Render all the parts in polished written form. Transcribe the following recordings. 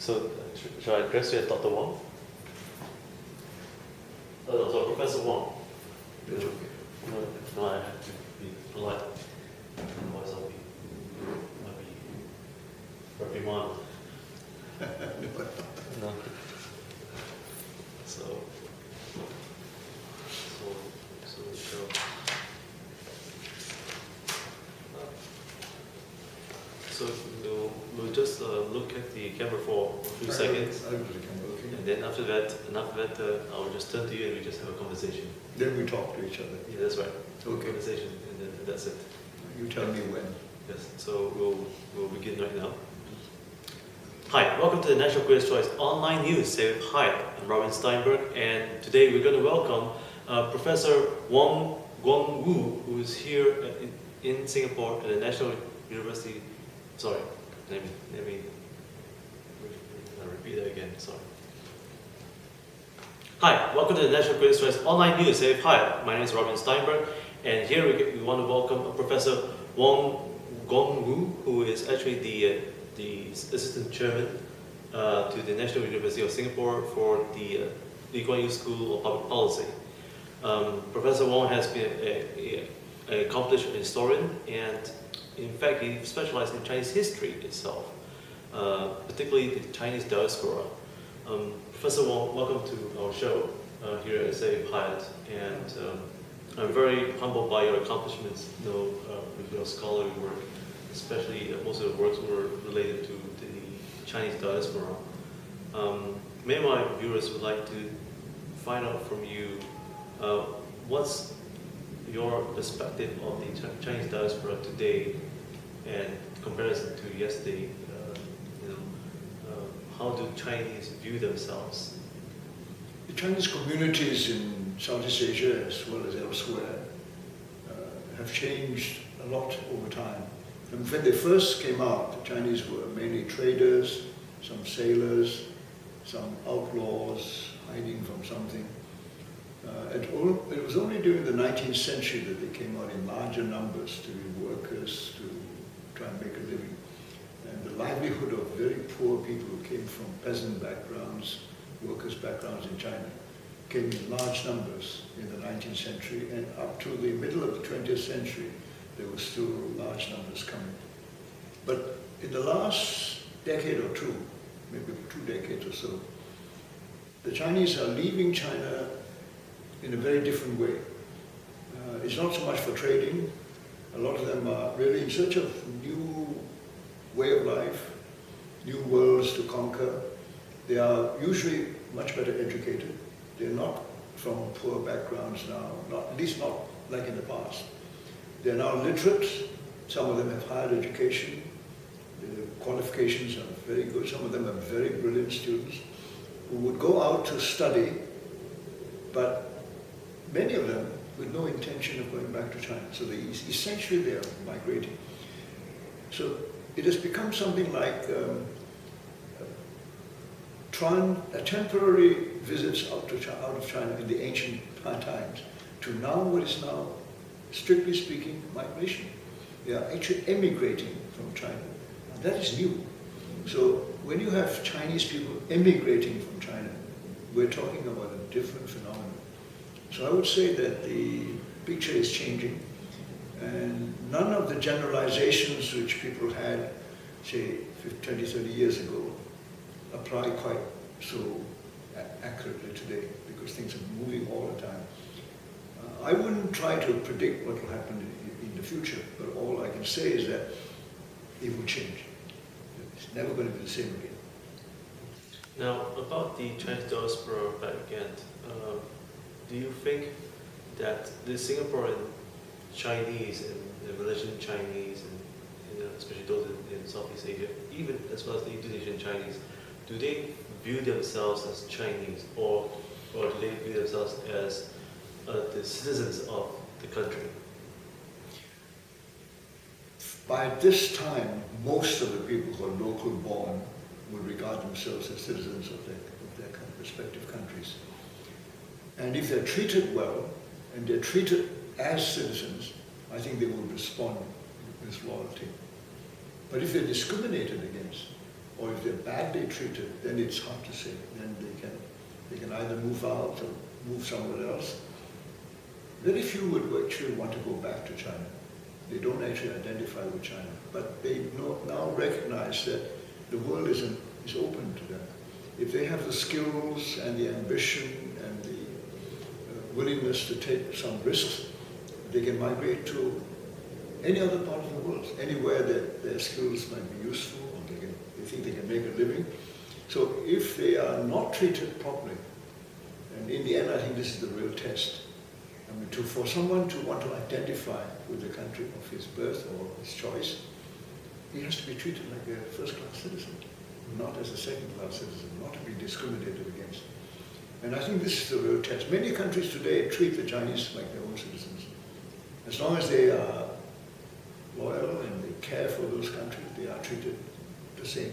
So, shall I address you as Dr. Wang? Oh, sorry, Professor Wang. That's okay. No, I have to be polite. Otherwise I'll be reprimanded. No. So we'll just look at the camera for a few seconds. And then after that, I'll just turn to you and we just have a conversation. Then we talk to each other. Yeah, that's right. Okay. Conversation, and then that's it. You tell me when. Yes. So we'll begin right now. Hi, welcome to the National Critics' Choice Online News Say with Hyatt. I'm Robin Stienberg, and today we're going to welcome Professor Wang Gungwu, who is here in Singapore at the National University. Sorry, let me repeat that again. Sorry. Hi, welcome to the National Critics' Choice Online News Say with Hyatt. My name is Robin Steinberg, and here we want to welcome Professor Wang Gungwu, who is actually the assistant chairman to the National University of Singapore for the Lee Kuan Yew School of Public Policy. Professor Wang has been an accomplished historian, and in fact he specialized in Chinese history itself, particularly the Chinese diaspora. Professor Wang, welcome to our show here at Say Hyatt, and I'm very humbled by your accomplishments, with your scholarly work, especially most of the works were related to the Chinese diaspora. Many of my viewers would like to find out from you what's your perspective of the Chinese diaspora today and comparison to yesterday. How do Chinese view themselves? The Chinese communities in Southeast Asia as well as elsewhere have changed a lot over time. And when they first came out, the Chinese were mainly traders, some sailors, some outlaws hiding from something. It was only during the 19th century that they came out in larger numbers to be workers, to try and make a living. And the livelihood of very poor people who came from peasant backgrounds, workers' backgrounds in China, came in large numbers in the 19th century, and up to the middle of the 20th century, there were still large numbers coming. But in the last decade or two, maybe 2 decades or so, the Chinese are leaving China in a very different way. It's not so much for trading. A lot of them are really in search of new way of life, new worlds to conquer. They are usually much better educated. They're not from poor backgrounds now, at least not like in the past. They're now literate. Some of them have higher education. The qualifications are very good. Some of them are very brilliant students who would go out to study, but many of them with no intention of going back to China. So essentially they are migrating. So it has become something like temporary visits out of China in the ancient times to now what is now, strictly speaking, migration. They are actually emigrating from China. And that is new. So when you have Chinese people emigrating from China, we're talking about a different phenomenon. So I would say that the picture is changing, and none of the generalizations which people had, say, 20, 30 years ago, apply quite so accurately today, because things are moving all the time. I wouldn't try to predict what will happen in the future, but all I can say is that it will change. It's never going to be the same again. Now, about the Chinese diaspora back again, do you think that the Singaporean Chinese and the Malaysian Chinese, and especially those in Southeast Asia, even as well as the Indonesian Chinese, do they view themselves as Chinese, or do they view themselves as the citizens of the country? By this time, most of the people who are local born would regard themselves as citizens of their respective countries. And if they're treated well, and they're treated as citizens, I think they will respond with loyalty. But if they're discriminated against, or if they're badly treated, then it's hard to say. Then they can either move out or move somewhere else. Very few would actually want to go back to China. They don't actually identify with China, but they now recognize that the world is open to them. If they have the skills and the ambition and the willingness to take some risks, they can migrate to any other part of the world, anywhere that their skills might be useful, or they think they can make a living. So if they are not treated properly, and in the end I think this is the real test. I mean, for someone to want to identify with the country of his birth or his choice, he has to be treated like a first-class citizen, not as a second-class citizen, not to be discriminated against. And I think this is the real test. Many countries today treat the Chinese like their own citizens. As long as they are loyal and they care for those countries, they are treated the same.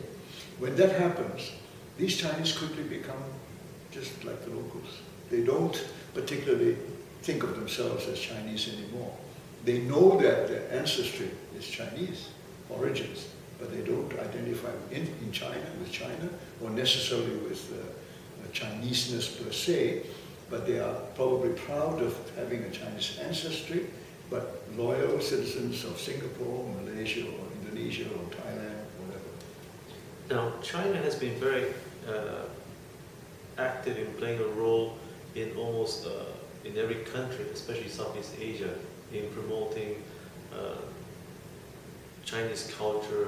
When that happens, these Chinese quickly become just like the locals. They don't particularly think of themselves as Chinese anymore. They know that their ancestry is Chinese origins, but they don't identify in China with China or necessarily with Chineseness per se, but they are probably proud of having a Chinese ancestry, but loyal citizens of Singapore, Malaysia, or Indonesia, or Thailand, whatever. Now, China has been very active in playing a role in almost in every country, especially Southeast Asia, in promoting Chinese culture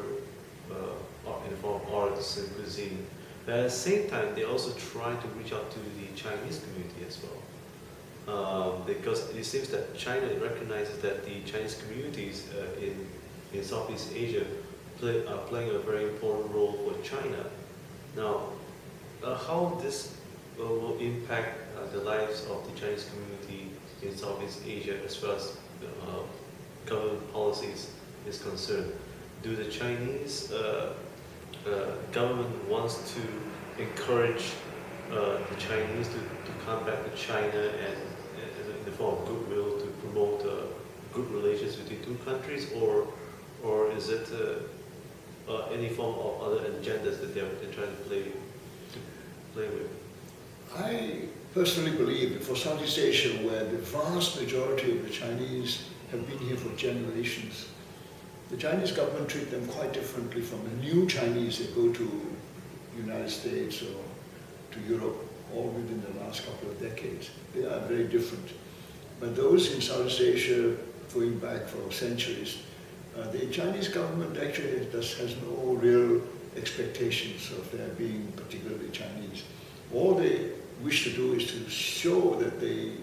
in the form of arts and cuisine. But at the same time, they also try to reach out to the Chinese community as well. Because it seems that China recognizes that the Chinese communities in Southeast Asia are playing a very important role for China. Now, how this will impact the lives of the Chinese community in Southeast Asia as far as government policies is concerned? Do the Chinese government wants to encourage the Chinese to come back to China and in the form of goodwill to promote good relations between two countries, or is it any form of other agendas that they're trying to play with? I personally believe that for Southeast Asia, where the vast majority of the Chinese have been here for generations, the Chinese government treat them quite differently from the new Chinese that go to the United States or to Europe, all within the last couple of decades. They are very different. But those in Southeast Asia, going back for centuries, the Chinese government actually has no real expectations of their being particularly Chinese. All they wish to do is to show that they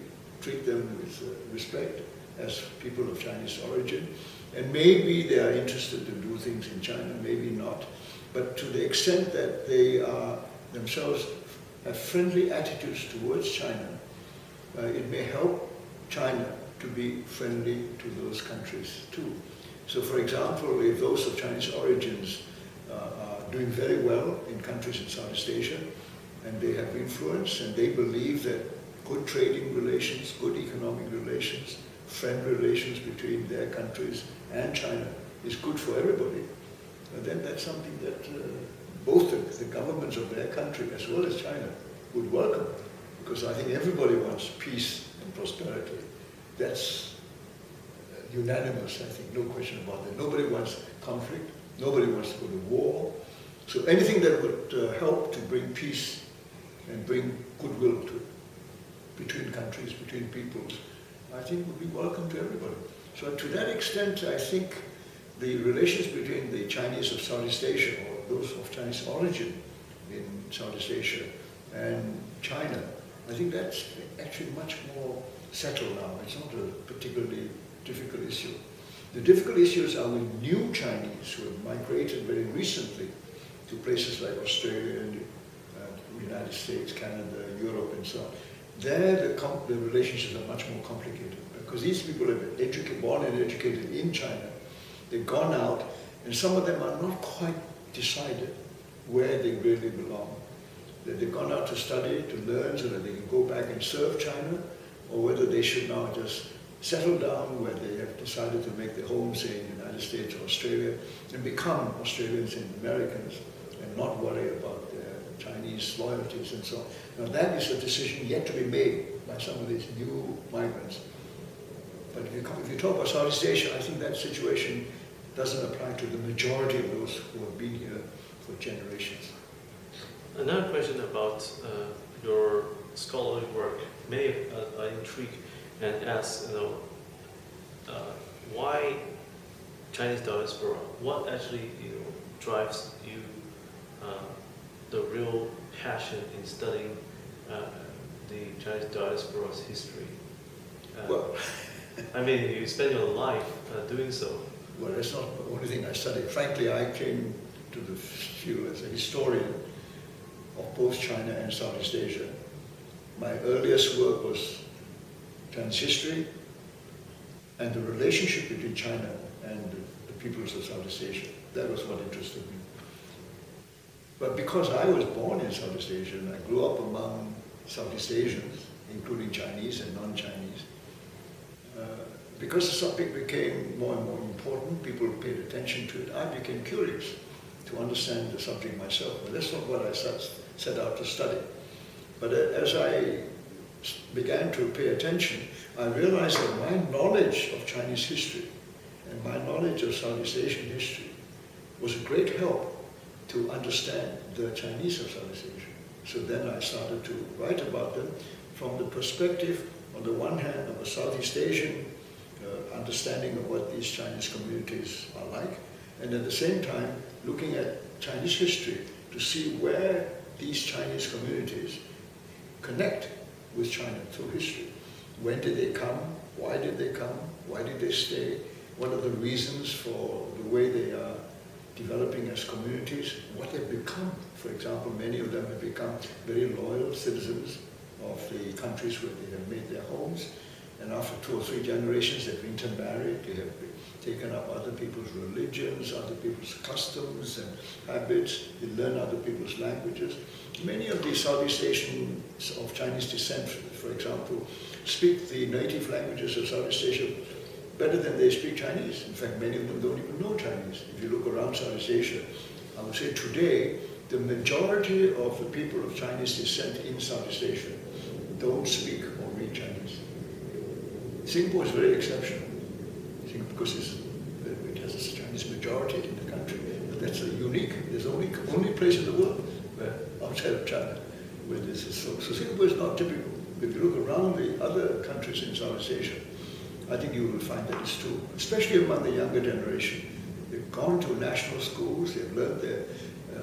treat them with respect as people of Chinese origin. And maybe they are interested to do things in China, maybe not. But to the extent that they are themselves have friendly attitudes towards China, it may help China to be friendly to those countries too. So for example, if those of Chinese origins are doing very well in countries in Southeast Asia, and they have influence, and they believe that good trading relations, good economic relations, friend relations between their countries and China is good for everybody, then that's something that both the governments of their country as well as China would welcome, because I think everybody wants peace and prosperity. That's unanimous, I think, no question about that. Nobody wants conflict, nobody wants to go to war. So anything that would help to bring peace and bring goodwill between countries, between peoples, I think would be welcome to everybody. So to that extent, I think the relations between the Chinese of Southeast Asia, or those of Chinese origin in Southeast Asia, and China, I think that's actually much more settled now. It's not a particularly difficult issue. The difficult issues are with new Chinese who have migrated very recently to places like Australia and United States, Canada, Europe, and so on. There, the relationships are much more complicated because these people have been born and educated in China. They've gone out, and some of them are not quite decided where they really belong. They've gone out to study, to learn, so that they can go back and serve China, or whether they should now just settle down where they have decided to make their home, say in the United States or Australia, and become Australians and Americans, and and not worry about their Chinese loyalties and so on. Now that is a decision yet to be made by some of these new migrants. But if you talk about Southeast Asia, I think that situation doesn't apply to the majority of those who have been here for generations. Another question about your scholarly work. Many are intrigued and ask, why Chinese diaspora? What actually drives you the real passion in studying the Chinese diaspora's history? Well, I mean, you spend your life doing so. Well, that's not the only thing I studied. Frankly, I came to the field as a historian of both China and Southeast Asia. My earliest work was Chinese history and the relationship between China and the peoples of Southeast Asia. That was what interested me. But because I was born in Southeast Asia and I grew up among Southeast Asians, including Chinese and non-Chinese, because the subject became more and more important, people paid attention to it, I became curious to understand the subject myself. But that's not what I set out to study. But as I began to pay attention, I realized that my knowledge of Chinese history and my knowledge of Southeast Asian history was a great help to understand the Chinese of Southeast Asia. So then I started to write about them from the perspective, on the one hand, of a Southeast Asian understanding of what these Chinese communities are like, and at the same time looking at Chinese history to see where these Chinese communities connect with China through history. When did they come? Why did they come? Why did they stay? What are the reasons for the way they are developing as communities? What they've become? For example, many of them have become very loyal citizens of the countries where they have made their homes. And after 2 or 3 generations, they've intermarried, they have taken up other people's religions, other people's customs and habits, they learn other people's languages. Many of the Southeast Asians of Chinese descent, for example, speak the native languages of Southeast Asia better than they speak Chinese. In fact, many of them don't even know Chinese. If you look around Southeast Asia, I would say today, the majority of the people of Chinese descent in Southeast Asia don't speak or read Chinese. Singapore is very exceptional, because it has a Chinese majority in the country. But that's a unique, there's only place in the world outside of China where this is so. So Singapore is not typical. If you look around the other countries in Southeast Asia, I think you will find that it's true, especially among the younger generation. They've gone to national schools, they've learned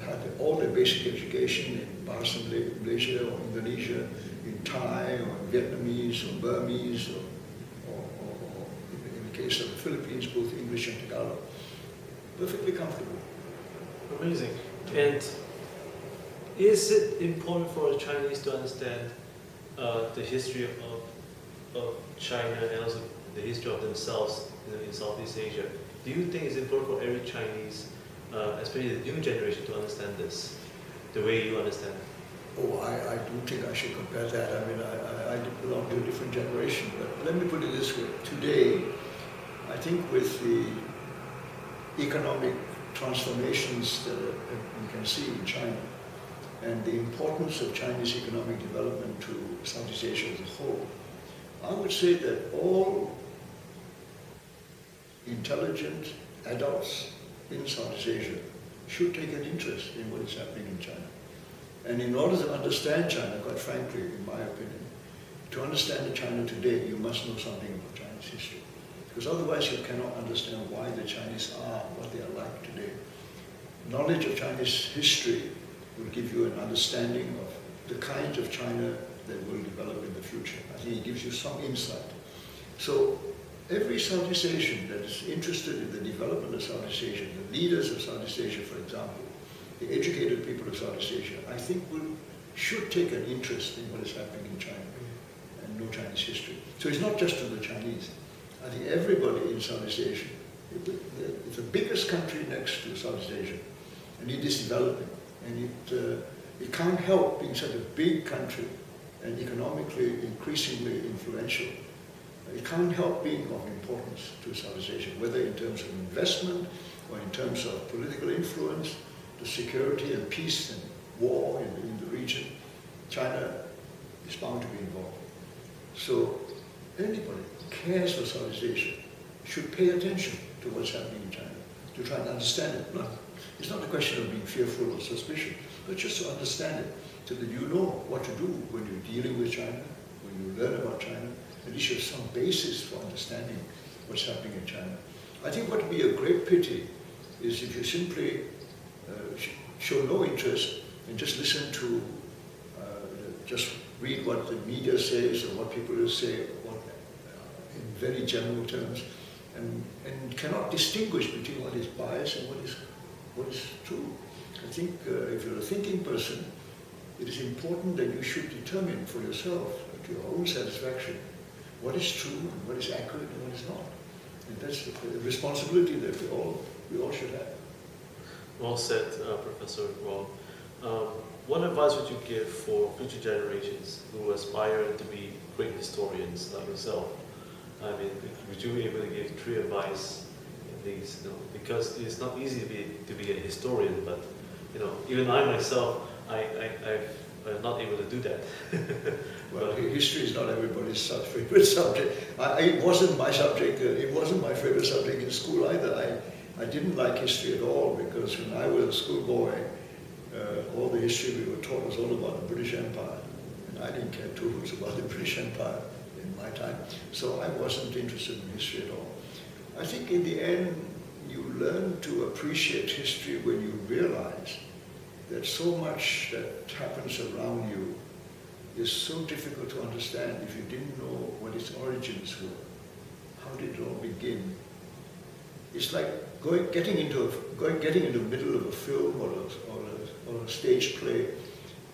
had all their basic education in Bahasa Malaysia or Indonesia, in Thai or Vietnamese or Burmese or in the case of the Philippines, both English and Tagalog. Perfectly comfortable. Amazing. And is it important for the Chinese to understand the history of China and also the history of themselves in Southeast Asia? Do you think it's important for every Chinese, especially the new generation, to understand this the way you understand it? Oh, I don't think I should compare that. I mean, I belong to a different generation. But let me put it this way. Today, I think with the economic transformations that you can see in China and the importance of Chinese economic development to Southeast Asia as a whole, I would say that all intelligent adults in Southeast Asia should take an interest in what is happening in China. And in order to understand China, quite frankly, in my opinion, to understand China today, you must know something about Chinese history. Because otherwise you cannot understand why the Chinese are what they are like today. Knowledge of Chinese history will give you an understanding of the kind of China that will develop in the future. I think it gives you some insight. So every Southeast Asian that is interested in the development of Southeast Asia, the leaders of Southeast Asia, for example, the educated people of Southeast Asia, I think should take an interest in what is happening in China and know Chinese history. So it's not just to the Chinese. I think everybody in Southeast Asia, it's the biggest country next to Southeast Asia, and it is developing. And it can't help being such a big country and economically increasingly influential. It can't help being of importance to Southeast Asia, whether in terms of investment or in terms of political influence. the security and peace and war in the region, China is bound to be involved. So anybody who cares for Southeast Asia should pay attention to what's happening in China, to try and understand it. It's not a question of being fearful or suspicious, but just to understand it, so that you know what to do when you're dealing with China, when you learn about China. At least you have some basis for understanding what's happening in China. I think what would be a great pity is if you simply show no interest and just listen to, just read what the media says or what people will say in very general terms, and cannot distinguish between what is bias and what is true. I think if you're a thinking person, it is important that you should determine for yourself, to your own satisfaction, what is true and what is accurate and what is not. And that's the responsibility that we all should have. Well said, Professor Wang. What advice would you give for future generations who aspire to be great historians like yourself? I mean, would you be able to give 3 advice at least? Because it's not easy to be a historian, but even I myself, I'm not able to do that. Well, history is not everybody's favorite subject. It wasn't my subject. It wasn't my favorite subject in school either. I didn't like history at all, because when I was a schoolboy, all the history we were taught was all about the British Empire. And I didn't care 2 hoots about the British Empire in my time. So I wasn't interested in history at all. I think in the end, you learn to appreciate history when you realize that so much that happens around you is so difficult to understand if you didn't know what its origins were. How did it all begin? It's like getting into the middle of a film or a stage play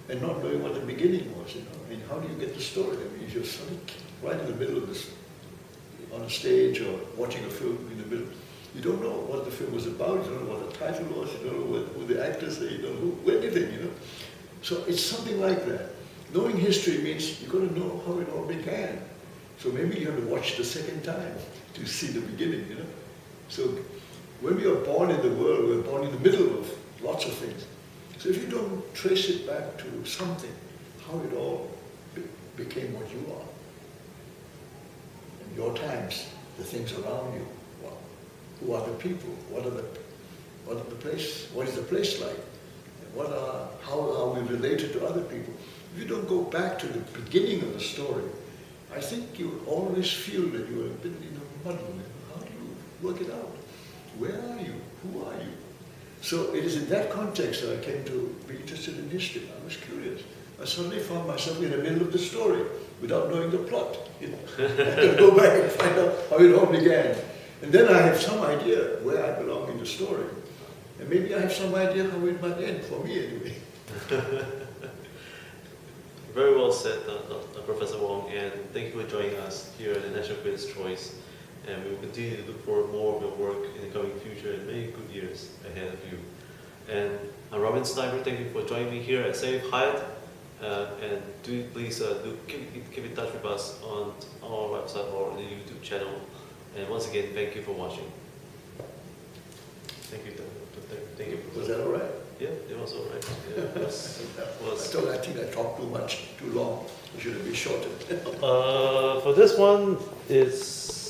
and not knowing what the beginning was. I mean, how do you get the story? I mean, if you're suddenly right in the middle of this, on a stage or watching a film in the middle, you don't know what the film was about, you don't know what the title was, you don't know who the actors are, you don't know anything, So it's something like that. Knowing history means you've got to know how it all began. So maybe you have to watch the second time to see the beginning, So when we are born in the world, we're born in the middle of lots of things. So if you don't trace it back to something, how it all became what you are, in your times, the things around you, who are the people, what is the place like, and how are we related to other people. If you don't go back to the beginning of the story, I think you always feel that you are a bit in a muddle. How do you work it out? Where are you? Who are you? So it is in that context that I came to be interested in history. I was curious. I suddenly found myself in the middle of the story without knowing the plot. I had to go back and find out how it all began. And then I have some idea where I belong in the story. And maybe I have some idea how it might end, for me anyway. Very well said, Professor Wang, and thank you for joining us here at the National Critics' Choice. And we will continue to look for more of your work in the coming future and many good years ahead of you. And I'm Robin Steinberg. Thank you for joining me here at Safe Hyatt. And please keep in touch with us on our website or the YouTube channel. And once again, thank you for watching. Thank you. Thank you. Was that all right? Yeah, it was all right. Yeah, I think I talked too much, too long. I should have been shorter. For this one, it's